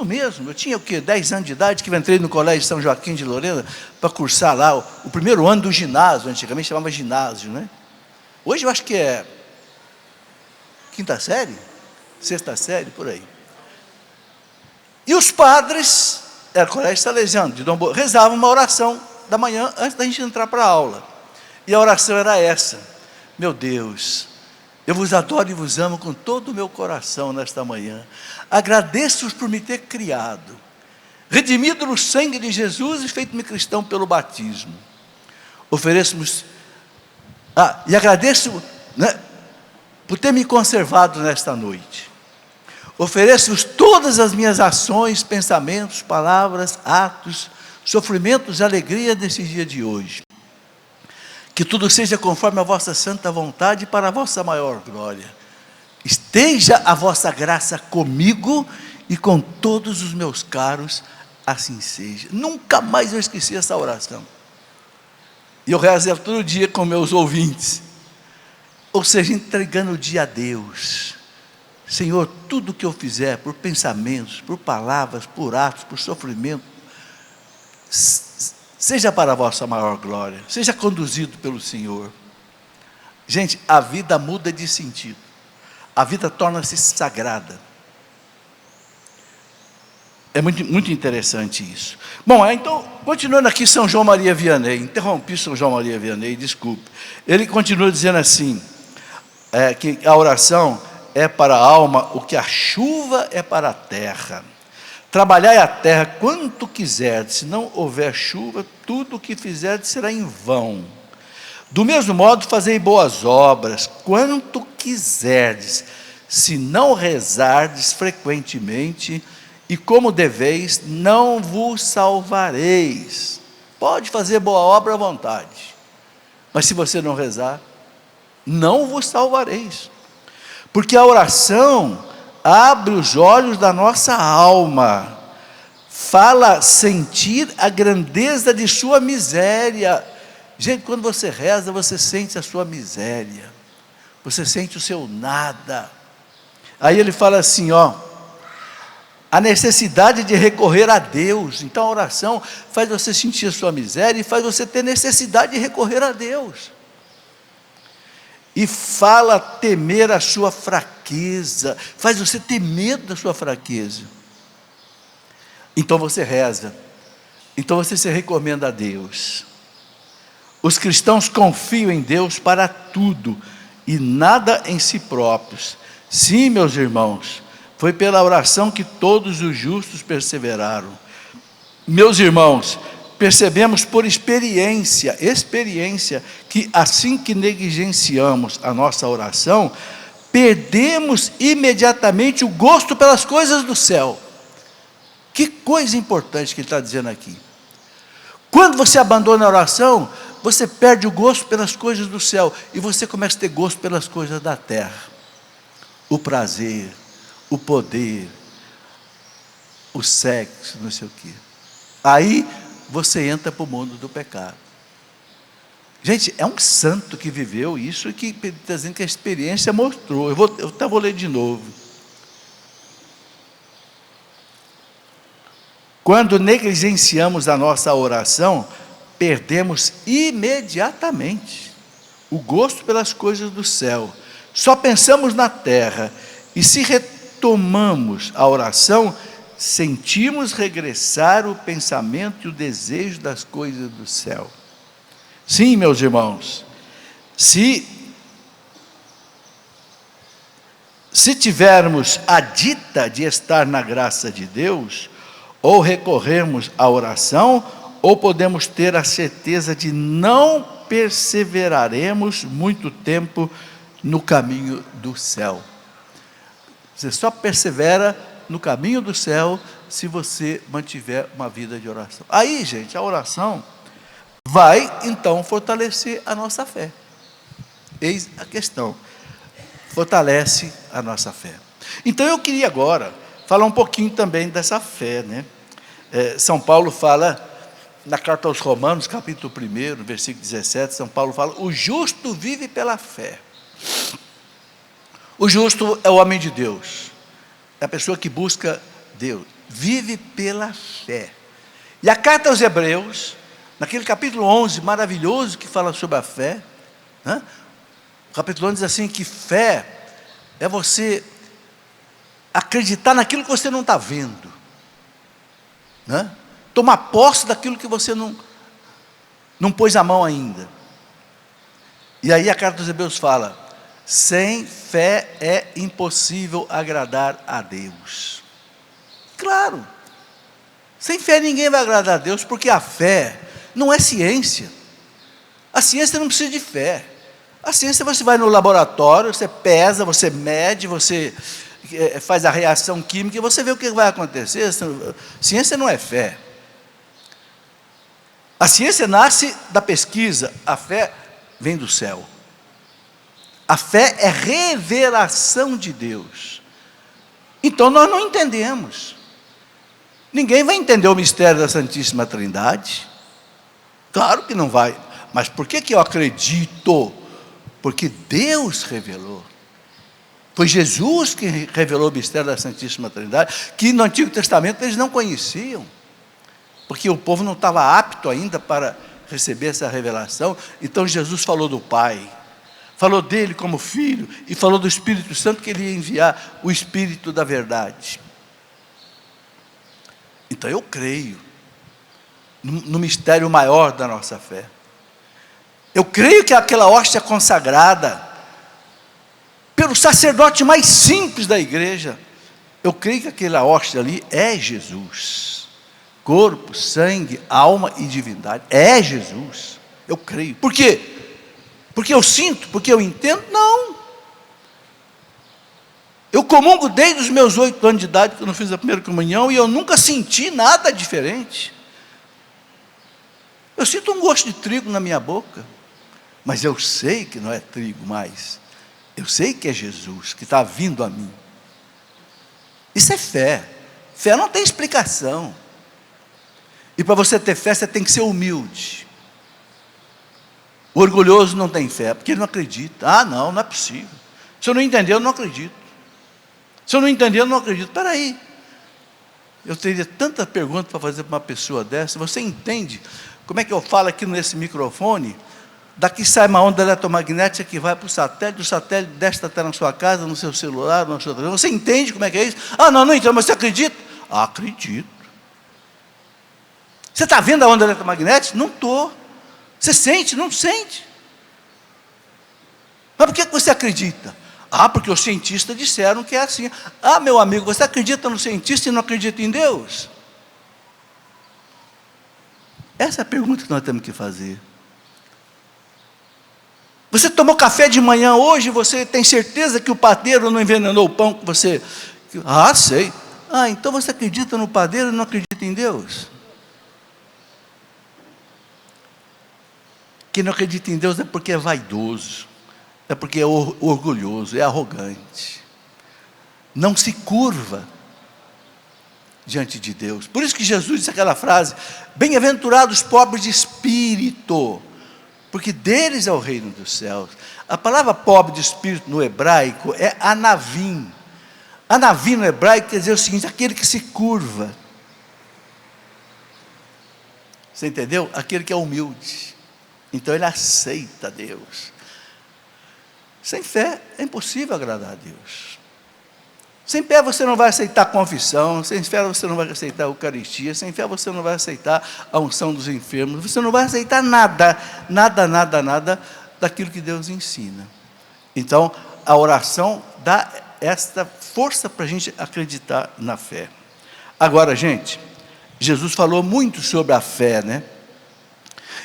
mesmo, eu tinha o quê? 10 anos de idade, que eu entrei no colégio São Joaquim de Lorena, para cursar lá o primeiro ano do ginásio, antigamente chamava ginásio, né? Hoje eu acho que é 5ª série, 6ª série, por aí. E os padres, era o colégio salesiano, de Dom Bosco, rezavam uma oração da manhã, antes da gente entrar para a aula. E a oração era essa: meu Deus, eu vos adoro e vos amo com todo o meu coração nesta manhã. Agradeço-vos por me ter criado, redimido no sangue de Jesus e feito-me cristão pelo batismo. Ofereço-vos, e agradeço, né, por ter me conservado nesta noite. Ofereço-vos todas as minhas ações, pensamentos, palavras, atos, sofrimentos e alegria nesse dia de hoje. Que tudo seja conforme a vossa santa vontade para a vossa maior glória. Esteja a vossa graça comigo e com todos os meus caros, assim seja. Nunca mais eu esqueci essa oração. E eu rezo ela todo dia com meus ouvintes. Ou seja, entregando o dia a Deus. Senhor, tudo que eu fizer, por pensamentos, por palavras, por atos, por sofrimento, seja para a vossa maior glória, seja conduzido pelo Senhor. Gente, a vida muda de sentido, a vida torna-se sagrada. É muito interessante isso. Bom, então, continuando aqui, São João Maria Vianney, interrompi São João Maria Vianney, desculpe. Ele continua dizendo assim, que a oração é para a alma o que a chuva é para a terra. Trabalhai a terra quanto quiserdes, se não houver chuva, tudo o que fizerdes será em vão. Do mesmo modo, fazei boas obras, quanto quiserdes, se não rezardes frequentemente, e como deveis, não vos salvareis. Pode fazer boa obra à vontade, mas se você não rezar, não vos salvareis. Porque a oração abre os olhos da nossa alma, fala sentir a grandeza de sua miséria. Gente, quando você reza, você sente a sua miséria, você sente o seu nada. Aí ele fala assim, a necessidade de recorrer a Deus. Então a oração faz você sentir a sua miséria e faz você ter necessidade de recorrer a Deus. E fala temer a sua fraqueza, faz você ter medo da sua fraqueza. Então você reza, então você se recomenda a Deus. Os cristãos confiam em Deus para tudo, e nada em si próprios. Sim, meus irmãos, foi pela oração que todos os justos perseveraram. Meus irmãos, percebemos por experiência, que assim que negligenciamos a nossa oração, perdemos imediatamente o gosto pelas coisas do céu. Que coisa importante que ele está dizendo aqui. Quando você abandona a oração, você perde o gosto pelas coisas do céu, e você começa a ter gosto pelas coisas da terra. O prazer, o poder, o sexo, não sei o quê. Aí você entra para o mundo do pecado. Gente, é um santo que viveu isso e que está dizendo que a experiência mostrou. Eu até vou ler de novo. Quando negligenciamos a nossa oração, perdemos imediatamente o gosto pelas coisas do céu. Só pensamos na terra. E se retomamos a oração, sentimos regressar o pensamento e o desejo das coisas do céu. Sim, meus irmãos, se tivermos a dita de estar na graça de Deus, ou recorrermos à oração, ou podemos ter a certeza de não perseveraremos muito tempo no caminho do céu. Você só persevera no caminho do céu se você mantiver uma vida de oração. Aí, gente, a oração vai então fortalecer a nossa fé. Eis a questão. Fortalece a nossa fé. Então eu queria agora falar um pouquinho também dessa fé, né? São Paulo fala, na carta aos Romanos, capítulo 1, versículo 17, São Paulo fala, o justo vive pela fé. O justo é o homem de Deus, é a pessoa que busca Deus, vive pela fé. E a carta aos Hebreus, naquele capítulo 11, maravilhoso, que fala sobre a fé, né? O capítulo 11 diz assim, que fé é você acreditar naquilo que você não está vendo, né? Tomar posse daquilo que você não pôs a mão ainda. E aí a carta dos Hebreus fala, sem fé é impossível agradar a Deus. Claro, sem fé ninguém vai agradar a Deus, porque a fé não é ciência. A ciência não precisa de fé. A ciência, você vai no laboratório, você pesa, você mede, você faz a reação química e você vê o que vai acontecer. Ciência não é fé. A ciência nasce da pesquisa, a fé vem do céu. A fé é revelação de Deus. Então nós não entendemos. Ninguém vai entender o mistério da Santíssima Trindade. Claro que não vai. Mas por que eu acredito? Porque Deus revelou. Foi Jesus que revelou o mistério da Santíssima Trindade, que no Antigo Testamento eles não conheciam, porque o povo não estava apto ainda para receber essa revelação. Então Jesus falou do Pai, falou dele como Filho, e falou do Espírito Santo, que ele ia enviar o Espírito da verdade. Então eu creio no mistério maior da nossa fé. Eu creio que aquela hóstia consagrada pelo sacerdote mais simples da igreja, eu creio que aquela hóstia ali é Jesus. Corpo, sangue, alma e divindade. É Jesus. Eu creio. Por quê? Porque eu sinto? Porque eu entendo? Não. Eu comungo desde os meus 8 anos de idade, quando eu fiz a primeira comunhão, e eu nunca senti nada diferente. Eu sinto um gosto de trigo na minha boca, mas eu sei que não é trigo mais. Eu sei que é Jesus que está vindo a mim. Isso é fé. Fé não tem explicação. E para você ter fé, você tem que ser humilde. O orgulhoso não tem fé, porque ele não acredita. Ah, não é possível. Se eu não entender, eu não acredito. Se eu não entender, eu não acredito. Espera aí. Eu teria tanta pergunta para fazer para uma pessoa dessa. Você entende como é que eu falo aqui nesse microfone? Daqui sai uma onda eletromagnética que vai para o satélite, o satélite desce até na sua casa, no seu celular, no seu telefone. Você entende como é que é isso? Ah, não entendo, mas você acredita? Ah, acredito. Você está vendo a onda eletromagnética? Não estou. Você sente? Não sente. Mas por que você acredita? Ah, porque os cientistas disseram que é assim. Ah, meu amigo, você acredita no cientista e não acredita em Deus? Essa é a pergunta que nós temos que fazer. Você tomou café de manhã hoje, você tem certeza que o padeiro não envenenou o pão que você... Ah, sei. Ah, então você acredita no padeiro e não acredita em Deus? Quem não acredita em Deus é porque é vaidoso, é porque é orgulhoso, é arrogante. Não se curva diante de Deus. Por isso que Jesus disse aquela frase: bem-aventurados os pobres de espírito, porque deles é o reino dos céus. A palavra pobre de espírito no hebraico é anavim. Anavim no hebraico quer dizer o seguinte: aquele que se curva. Você entendeu? Aquele que é humilde. Então ele aceita Deus. Sem fé é impossível agradar a Deus. Sem fé você não vai aceitar a confissão, sem fé você não vai aceitar a Eucaristia, sem fé você não vai aceitar a unção dos enfermos, você não vai aceitar nada daquilo que Deus ensina. Então, a oração dá esta força para a gente acreditar na fé. Agora, gente, Jesus falou muito sobre a fé, né?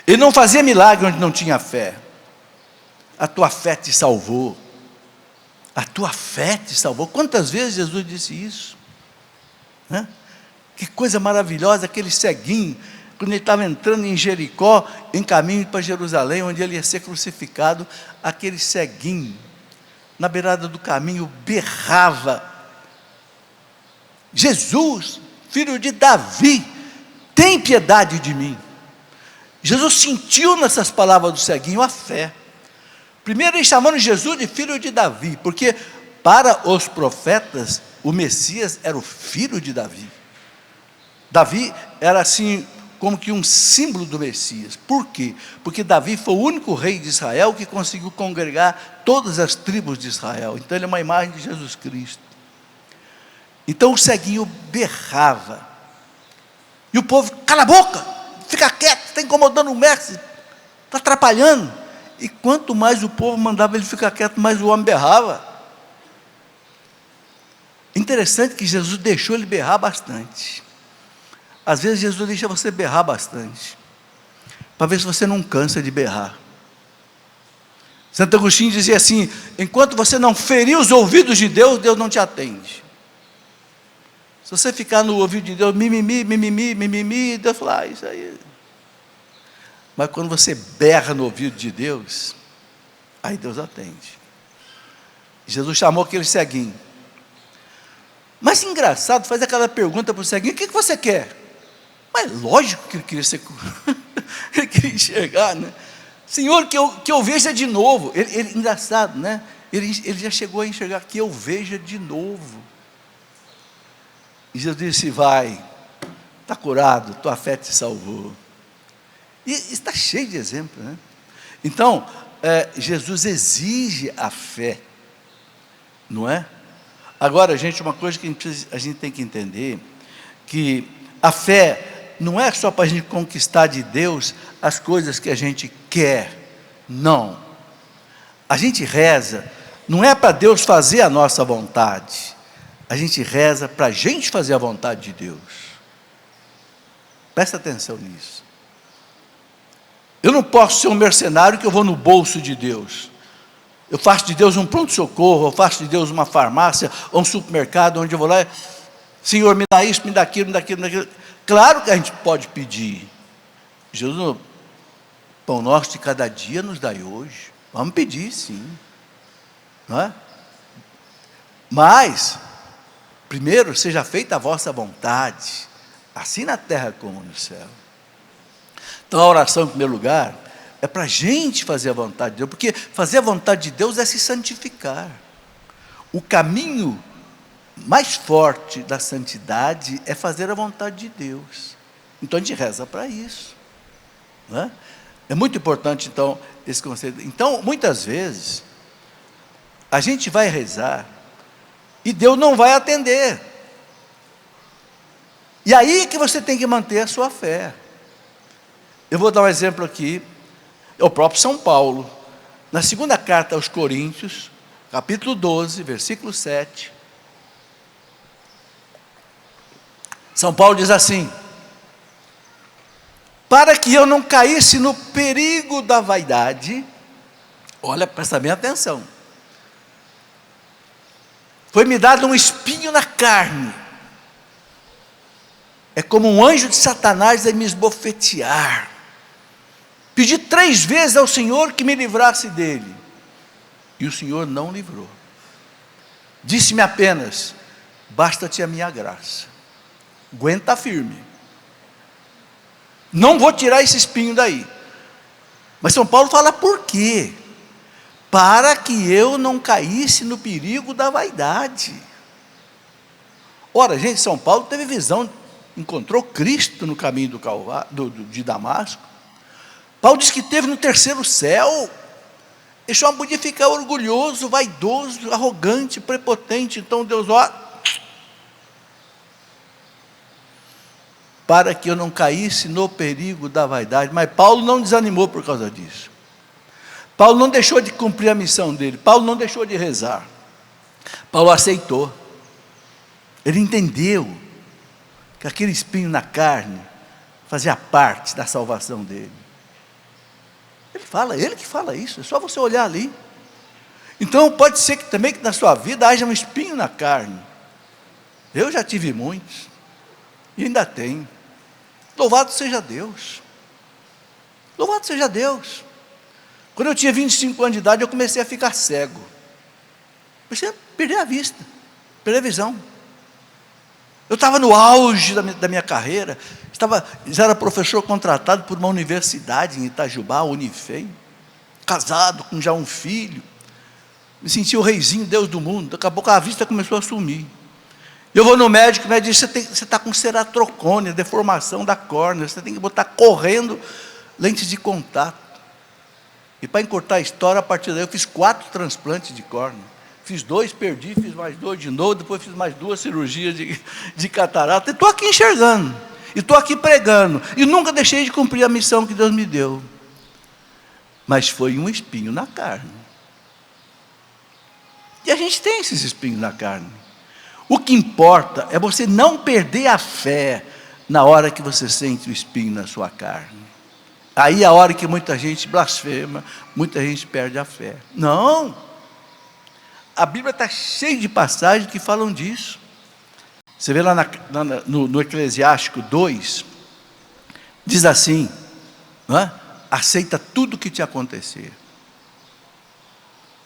Ele não fazia milagre onde não tinha fé. A tua fé te salvou. A tua fé te salvou. Quantas vezes Jesus disse isso? Né? Que coisa maravilhosa, aquele ceguinho, quando ele estava entrando em Jericó, em caminho para Jerusalém, onde ele ia ser crucificado, aquele ceguinho, na beirada do caminho, berrava: Jesus, filho de Davi, tem piedade de mim. Jesus sentiu nessas palavras do ceguinho a fé. Primeiro ele chamando Jesus de filho de Davi, porque para os profetas o Messias era o filho de Davi. Davi era assim como que um símbolo do Messias. Por quê? Porque Davi foi o único rei de Israel que conseguiu congregar todas as tribos de Israel. Então ele é uma imagem de Jesus Cristo. Então o ceguinho berrava, e o povo: cala a boca, fica quieto, está incomodando o mestre, está atrapalhando. E quanto mais o povo mandava ele ficar quieto, mais o homem berrava. Interessante que Jesus deixou ele berrar bastante. Às vezes Jesus deixa você berrar bastante, para ver se você não cansa de berrar. Santo Agostinho dizia assim: enquanto você não ferir os ouvidos de Deus, Deus não te atende. Se você ficar no ouvido de Deus, mimimi, mimimi, mimimi, Deus fala, isso aí. Mas quando você berra no ouvido de Deus, aí Deus atende. Jesus chamou aquele ceguinho. Mas engraçado, faz aquela pergunta para o ceguinho: o que você quer? Mas lógico que ele queria ser ele queria enxergar, né? Senhor, que eu veja de novo. Engraçado, né? Ele já chegou a enxergar, que eu veja de novo. E Jesus disse: vai, está curado, tua fé te salvou. E está cheio de exemplos, né? Então, Jesus exige a fé, não é? Agora, gente, uma coisa que a gente tem que entender, que a fé não é só para a gente conquistar de Deus as coisas que a gente quer, não. A gente reza, não é para Deus fazer a nossa vontade, a gente reza para a gente fazer a vontade de Deus. Presta atenção nisso. Eu não posso ser um mercenário que eu vou no bolso de Deus. Eu faço de Deus um pronto-socorro, eu faço de Deus uma farmácia, ou um supermercado, onde eu vou lá, Senhor, me dá isso, me dá aquilo, me dá aquilo, me dá aquilo. Claro que a gente pode pedir. Jesus, pão nosso de cada dia nos dai hoje. Vamos pedir, sim. Não é? Mas, primeiro, seja feita a vossa vontade, assim na terra como no céu. Então, a oração, em primeiro lugar, é para a gente fazer a vontade de Deus, porque fazer a vontade de Deus é se santificar. O caminho mais forte da santidade é fazer a vontade de Deus. Então a gente reza para isso, não é? É muito importante, então, esse conceito. Então, muitas vezes, a gente vai rezar e Deus não vai atender. E aí que você tem que manter a sua fé. Eu vou dar um exemplo aqui. É o próprio São Paulo, na segunda carta aos Coríntios, capítulo 12, versículo 7. São Paulo diz assim: para que eu não caísse no perigo da vaidade, olha, presta bem atenção, foi-me dado um espinho na carne, é como um anjo de Satanás a me esbofetear. Pedi 3 vezes ao Senhor que me livrasse dele, e o Senhor não livrou. Disse-me apenas: basta-te a minha graça. Aguenta firme. Não vou tirar esse espinho daí. Mas São Paulo fala por quê? Para que eu não caísse no perigo da vaidade. Ora, gente, São Paulo teve visão, encontrou Cristo no caminho do Calvário, de Damasco. Paulo diz que esteve no 3º céu. Ele não podia ficar orgulhoso, vaidoso, arrogante, prepotente. Então Deus, para que eu não caísse no perigo da vaidade. Mas Paulo não desanimou por causa disso. Paulo não deixou de cumprir a missão dele. Paulo não deixou de rezar. Paulo aceitou. Ele entendeu que aquele espinho na carne fazia parte da salvação dele. Ele que fala isso, é só você olhar ali. Então pode ser que também que na sua vida haja um espinho na carne. Eu já tive muitos, e ainda tenho. Louvado seja Deus. Louvado seja Deus. Quando eu tinha 25 anos de idade, eu comecei a ficar cego. Comecei a perder a vista, perder a visão. Eu estava no auge da minha carreira, já era professor contratado por uma universidade em Itajubá, Unifem, casado com já um filho, me sentia o reizinho, Deus do mundo. Daqui a pouco a vista começou a sumir. Eu vou no médico, o médico diz: você está com ceratrocônia, deformação da córnea, você tem que botar correndo lentes de contato. E para encurtar a história, a partir daí eu fiz 4 transplantes de córnea. Fiz 2, perdi, fiz mais 2 de novo, depois fiz mais 2 cirurgias de catarata. Estou aqui enxergando, e estou aqui pregando, e nunca deixei de cumprir a missão que Deus me deu. Mas foi um espinho na carne. E a gente tem esses espinhos na carne. O que importa é você não perder a fé na hora que você sente o espinho na sua carne. Aí é a hora que muita gente blasfema, muita gente perde a fé. Não! A Bíblia está cheia de passagens que falam disso. Você vê lá no Eclesiástico 2, diz assim, não é? Aceita tudo que te acontecer.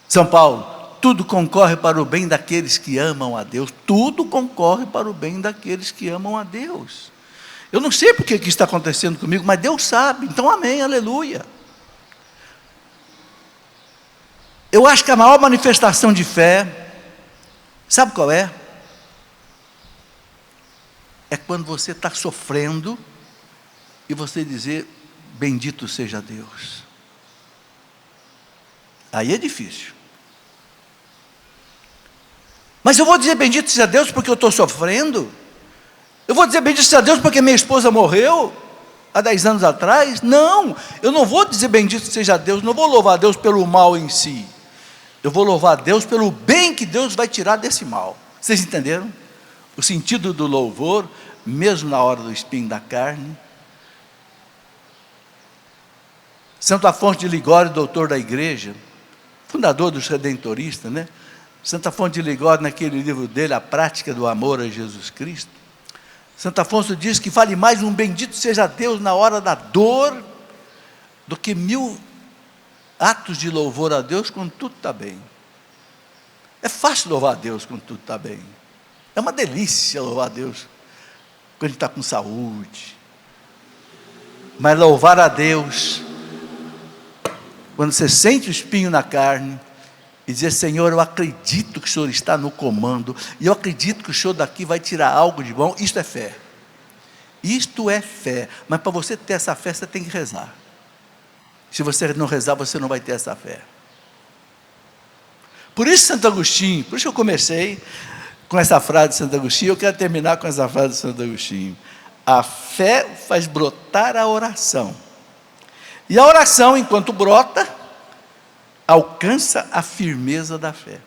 São Paulo, tudo concorre para o bem daqueles que amam a Deus. Tudo concorre para o bem daqueles que amam a Deus. Eu não sei porque que está acontecendo comigo, mas Deus sabe. Então amém, aleluia. Eu acho que a maior manifestação de fé, sabe qual é? É quando você está sofrendo e você dizer, bendito seja Deus. Aí é difícil. Mas eu vou dizer bendito seja Deus porque eu estou sofrendo? Eu vou dizer bendito seja Deus porque minha esposa morreu há 10 anos atrás? Não, eu não vou dizer bendito seja Deus, não vou louvar a Deus pelo mal em si. Eu vou louvar a Deus pelo bem que Deus vai tirar desse mal. Vocês entenderam? O sentido do louvor, mesmo na hora do espinho da carne. Santo Afonso de Ligório, doutor da igreja, fundador dos redentoristas, né? Santo Afonso de Ligório, naquele livro dele, A Prática do Amor a Jesus Cristo, Santo Afonso diz que vale mais um bendito seja Deus na hora da dor, do que 1000 atos de louvor a Deus quando tudo está bem. É fácil louvar a Deus quando tudo está bem. É uma delícia louvar a Deus quando a gente está com saúde. Mas louvar a Deus quando você sente o espinho na carne e dizer, Senhor, eu acredito que o Senhor está no comando, e eu acredito que o Senhor daqui vai tirar algo de bom. Isto é fé. Isto é fé. Mas para você ter essa fé, você tem que rezar. Se você não rezar, você não vai ter essa fé. Por isso Santo Agostinho, por isso que eu comecei com essa frase de Santo Agostinho, eu quero terminar com essa frase de Santo Agostinho. A fé faz brotar a oração. E a oração, enquanto brota, alcança a firmeza da fé.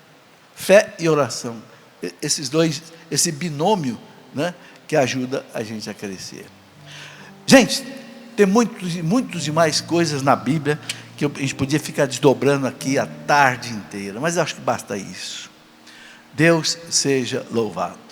Fé e oração. Esses dois, esse binômio, né, que ajuda a gente a crescer. Gente, tem muitos e mais coisas na Bíblia que a gente podia ficar desdobrando aqui a tarde inteira, mas eu acho que basta isso. Deus seja louvado.